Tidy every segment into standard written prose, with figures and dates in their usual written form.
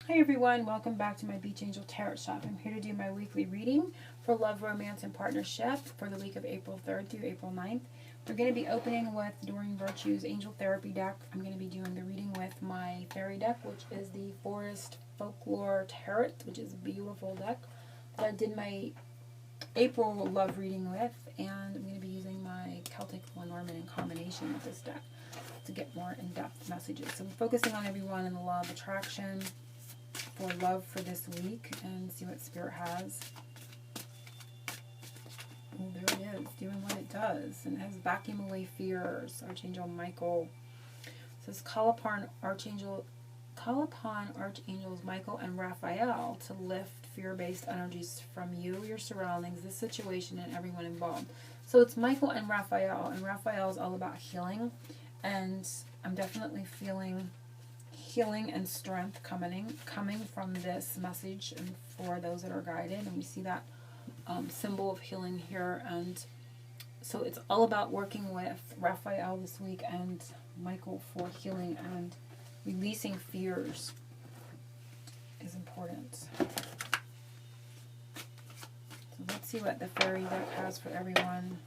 Hi everyone, welcome back to my Beach Angel Tarot Shop. I'm here to do my weekly reading for love, romance, and partnership for the week of April 3rd through April 9th. We're going to be opening with Doreen Virtue's Angel Therapy deck. I'm going to be doing the reading with my fairy deck, which is the Forest Folklore Tarot, which is a beautiful deck that I did my April love reading with, and I'm going to be using my Celtic Lenormand in combination with this deck to get more in-depth messages. So I'm focusing on everyone in the law of attraction for love for this week and see what Spirit has. Oh, there it is, doing what it does. And it has vacuum away fears. Archangel Michael. It says call upon archangels Michael and Raphael to lift fear-based energies from you, your surroundings, this situation, and everyone involved. So it's Michael and Raphael is all about healing, and I'm definitely feeling healing and strength coming from this message, and for those that are guided, and we see that symbol of healing here. And so it's all about working with Raphael this week and Michael for healing, and releasing fears is important. So let's see what the fairy deck has for everyone.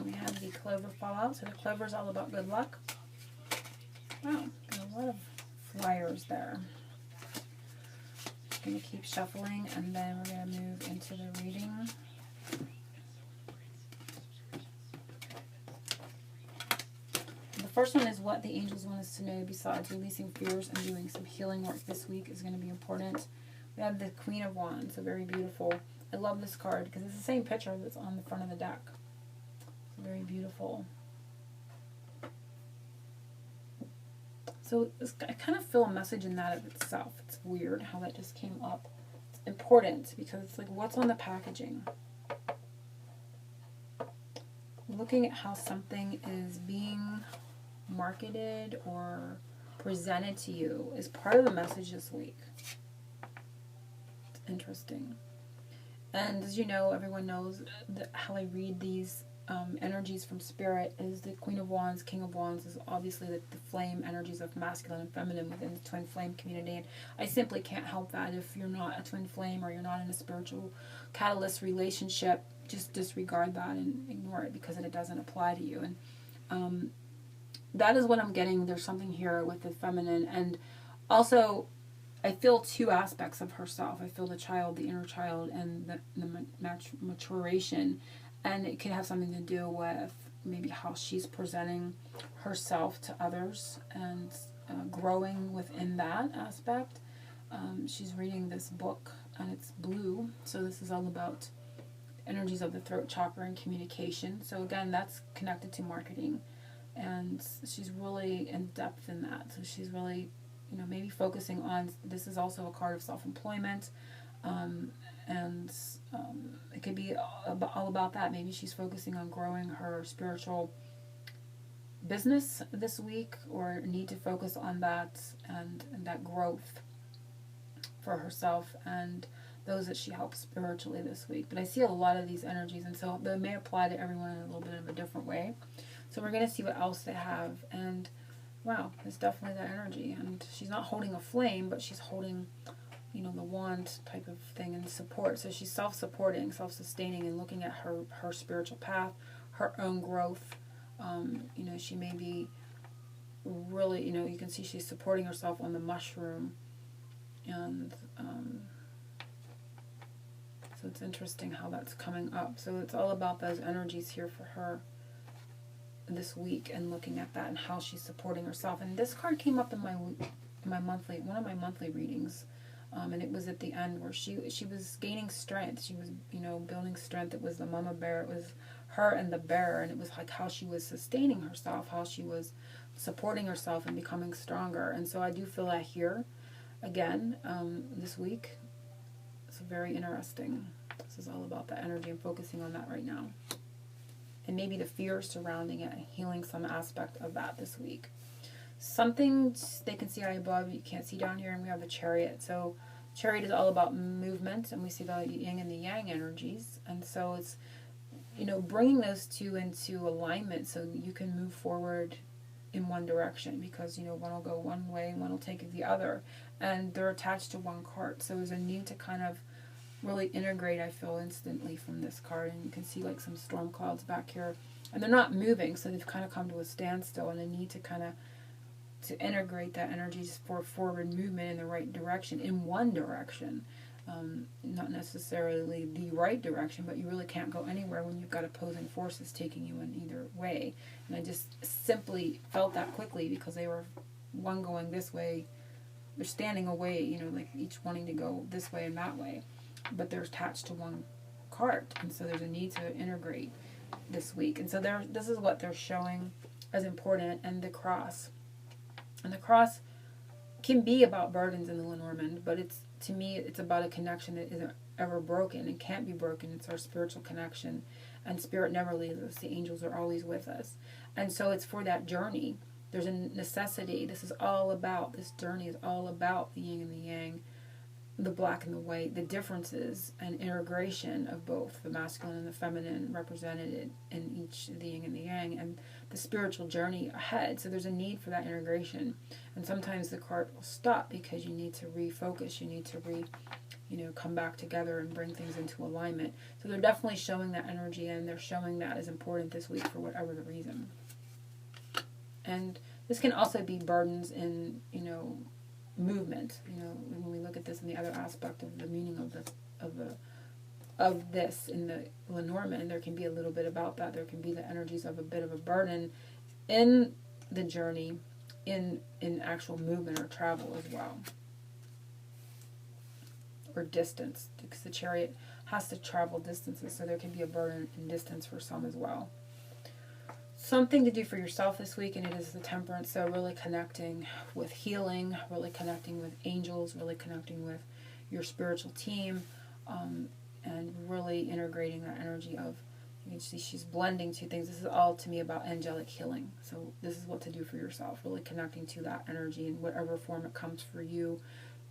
We have the clover fall out. So the clover is all about good luck. Wow, a lot of flyers there. Going to keep shuffling, and then we're going to move into the reading. The first one is what the angels want us to know besides releasing fears and doing some healing work this week is going to be important. We have the Queen of Wands, so very beautiful. I love this card because it's the same picture that's on the front of the deck. Very beautiful. So I kind of feel a message in that of itself. It's weird how that just came up. It's important because it's like, what's on the packaging? Looking at how something is being marketed or presented to you is part of the message this week. It's interesting. And as you know, everyone knows that how I read these energies from Spirit is the Queen of Wands, King of Wands is obviously the flame energies of masculine and feminine within the twin flame community. And I simply can't help that. If you're not a twin flame or you're not in a spiritual catalyst relationship, just disregard that and ignore it because it doesn't apply to you. And that is what I'm getting. There's something here with the feminine. And also, I feel two aspects of herself. I feel the child, the inner child, and the maturation. And it could have something to do with maybe how she's presenting herself to others and growing within that aspect. She's reading this book, and it's blue. So this is all about energies of the throat chakra and communication. So again, that's connected to marketing. And she's really in depth in that. So she's really, maybe focusing on, this is also a card of self-employment. And it could be all about that. Maybe she's focusing on growing her spiritual business this week, or need to focus on that and that growth for herself and those that she helps spiritually this week. But I see a lot of these energies, and so they may apply to everyone in a little bit of a different way. So we're going to see what else they have. And wow, it's definitely that energy. And she's not holding a flame, but she's holding, the wand type of thing and support. So she's self-supporting, self-sustaining, and looking at her spiritual path, her own growth. She may be really, you can see she's supporting herself on the mushroom. And so it's interesting how that's coming up. So it's all about those energies here for her this week, and looking at that and how she's supporting herself. And this card came up in one of my monthly readings, and it was at the end where she was gaining strength. She was, building strength. It was the mama bear. It was her and the bear, and it was like how she was sustaining herself, how she was supporting herself and becoming stronger. And so I do feel that here again this week. It's very interesting. This is all about that energy. I'm focusing on that right now. And maybe the fear surrounding it, healing some aspect of that this week. Something they can see high above, you can't see down here, and we have the Chariot. So Chariot is all about movement, and we see the yin and the yang energies. And so it's, bringing those two into alignment so you can move forward in one direction, because, one will go one way and one will take the other. And they're attached to one card. So there's a need to kind of really integrate, I feel, instantly from this card. And you can see like some storm clouds back here. And they're not moving, so they've kind of come to a standstill, and they need to kind of to integrate that energy for forward movement in the right direction, in one direction. Not necessarily the right direction, but you really can't go anywhere when you've got opposing forces taking you in either way. And I just simply felt that quickly, because they were one going this way, they're standing away, like each wanting to go this way and that way, but they're attached to one card. And so there's a need to integrate this week. And so this is what they're showing as important. And the cross. And the cross can be about burdens in the Lenormand, but to me, it's about a connection that isn't ever broken and can't be broken. It's our spiritual connection, and spirit never leaves us. The angels are always with us. And so it's for that journey. There's a necessity. This journey is all about the yin and the yang, the black and the white, the differences and integration of both the masculine and the feminine represented in each, the yin and the yang, and the spiritual journey ahead. So there's a need for that integration. And sometimes the card will stop because you need to refocus. You need to come back together and bring things into alignment. So they're definitely showing that energy, and they're showing that as important this week for whatever the reason. And this can also be burdens in, movement. When we look at this in the other aspect of the meaning of this in the Lenormand, there can be a little bit about that. There can be the energies of a bit of a burden in the journey, in actual movement or travel as well, or distance, because the Chariot has to travel distances, so there can be a burden in distance for some as well. Something to do for yourself this week, and it is the Temperance. So really connecting with healing, really connecting with angels, really connecting with your spiritual team, and really integrating that energy of, she's blending two things. This is all to me about angelic healing. So this is what to do for yourself, really connecting to that energy in whatever form it comes for you,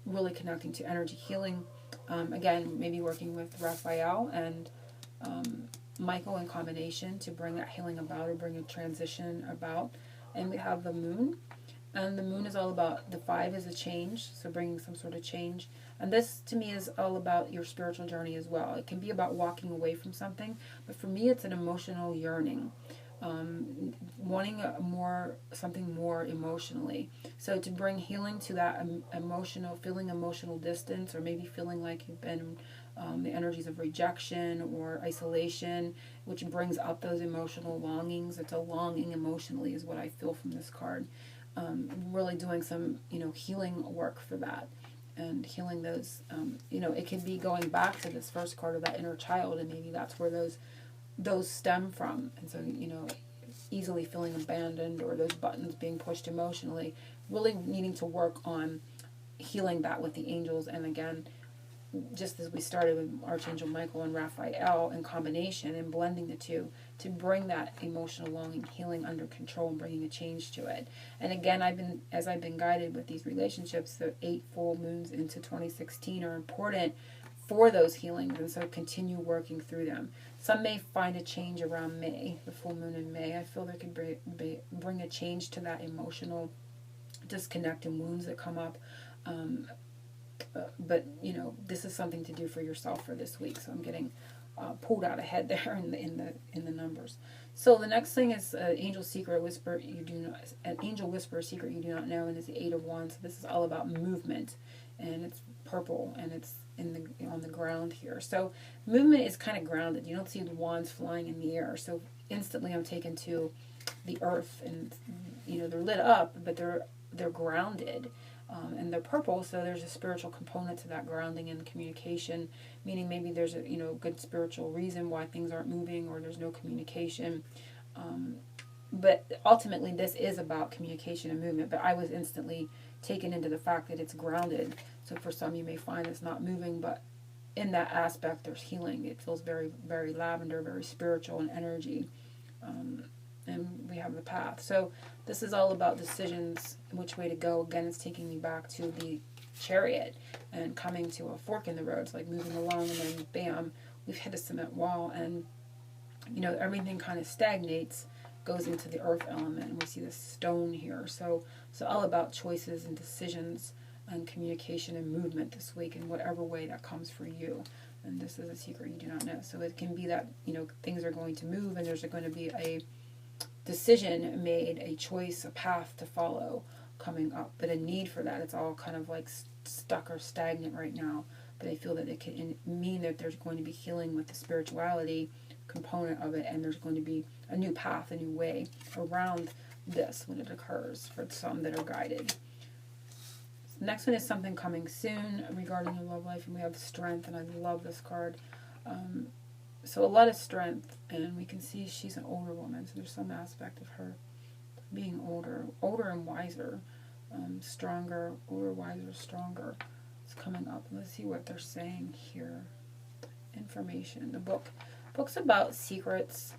really connecting to energy healing. Again, maybe working with Raphael and Michael in combination to bring that healing about, or bring a transition about. And we have the moon, and the moon is all about, the 5 is a change, so bringing some sort of change. And this to me is all about your spiritual journey as well. It can be about walking away from something, but for me it's an emotional yearning, wanting something more emotionally. So to bring healing to that emotional distance, or maybe feeling like you've been the energies of rejection or isolation, which brings up those emotional longings. It's a longing emotionally is what I feel from this card. Really doing some, healing work for that, and healing those, it could be going back to this first card of that inner child, and maybe that's where those stem from. And so, easily feeling abandoned, or those buttons being pushed emotionally, really needing to work on healing that with the angels. And again, just as we started with Archangel Michael and Raphael in combination, and blending the two to bring that emotional longing healing under control and bringing a change to it. And again, as I've been guided with these relationships, the 8 full moons into 2016 are important for those healings, and so continue working through them. Some may find a change around May, the full moon in May. I feel there could bring a change to that emotional disconnect and wounds that come up. But this is something to do for yourself for this week. So I'm getting pulled out ahead there in the numbers. So the next thing is angel secret whisper an angel whisper secret you do not know, and it's the 8 of Wands. So this is all about movement, and it's purple, and it's on the ground here. So movement is kind of grounded. You don't see the wands flying in the air. So instantly I'm taken to the earth, and they're lit up, but they're grounded. And they're purple, so there's a spiritual component to that grounding and communication, meaning maybe there's a good spiritual reason why things aren't moving or there's no communication. But ultimately, this is about communication and movement. But I was instantly taken into the fact that it's grounded. So for some, you may find it's not moving, but in that aspect, there's healing. It feels very, very lavender, very spiritual in energy. And we have the path. So this is all about decisions, which way to go. Again, it's taking me back to the Chariot and coming to a fork in the road. It's like moving along, and then bam, we've hit a cement wall, and everything kind of stagnates, goes into the earth element, and we see this stone here. So all about choices and decisions and communication and movement this week in whatever way that comes for you. And this is a secret you do not know. So it can be that things are going to move, and there's going to be a decision made, a choice, a path to follow coming up, but a need for that. It's all kind of like stuck or stagnant right now, but I feel that it can mean that there's going to be healing with the spirituality component of it, and there's going to be a new path, a new way around this when it occurs for some that are guided. The next one is something coming soon regarding your love life, and we have strength, and I love this card. So a lot of strength, and we can see she's an older woman, so there's some aspect of her being older and wiser, stronger, older, wiser, stronger. It's coming up. Let's see what they're saying here. Information. The book's about secrets,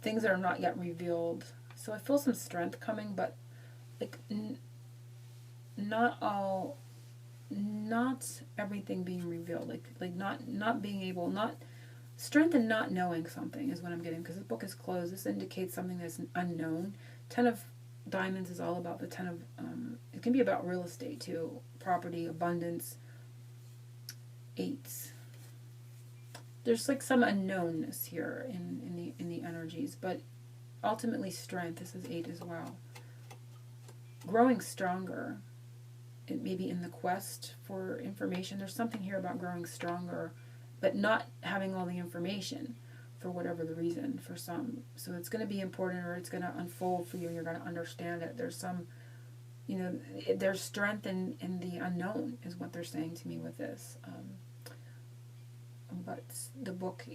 things that are not yet revealed. So I feel some strength coming, but like not everything being revealed. Like not being able, not strength and not knowing something is what I'm getting, because the book is closed. This indicates something that's unknown. 10 of Diamonds is all about the 10 of, it can be about real estate too, property, abundance, eights. There's like some unknownness here in the energies, but ultimately strength. This is 8 as well. Growing stronger. It may be in the quest for information. There's something here about growing stronger, but not having all the information for whatever the reason for some. So it's going to be important, or it's going to unfold for you, and you're going to understand it. There's some, there's strength in the unknown is what they're saying to me with this. But the book,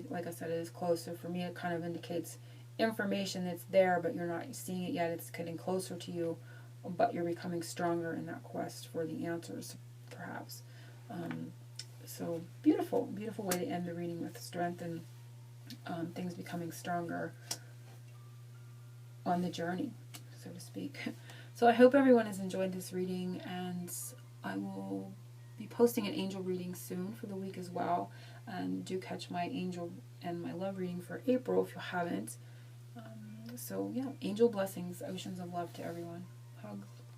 like I said, it is close. So for me, it kind of indicates information that's there, but you're not seeing it yet. It's getting closer to you, but you're becoming stronger in that quest for the answers, perhaps. So beautiful, beautiful way to end the reading with strength and things becoming stronger on the journey, so to speak. So I hope everyone has enjoyed this reading, and I will be posting an angel reading soon for the week as well. And do catch my angel and my love reading for April if you haven't. So yeah, angel blessings, oceans of love to everyone. Hugs.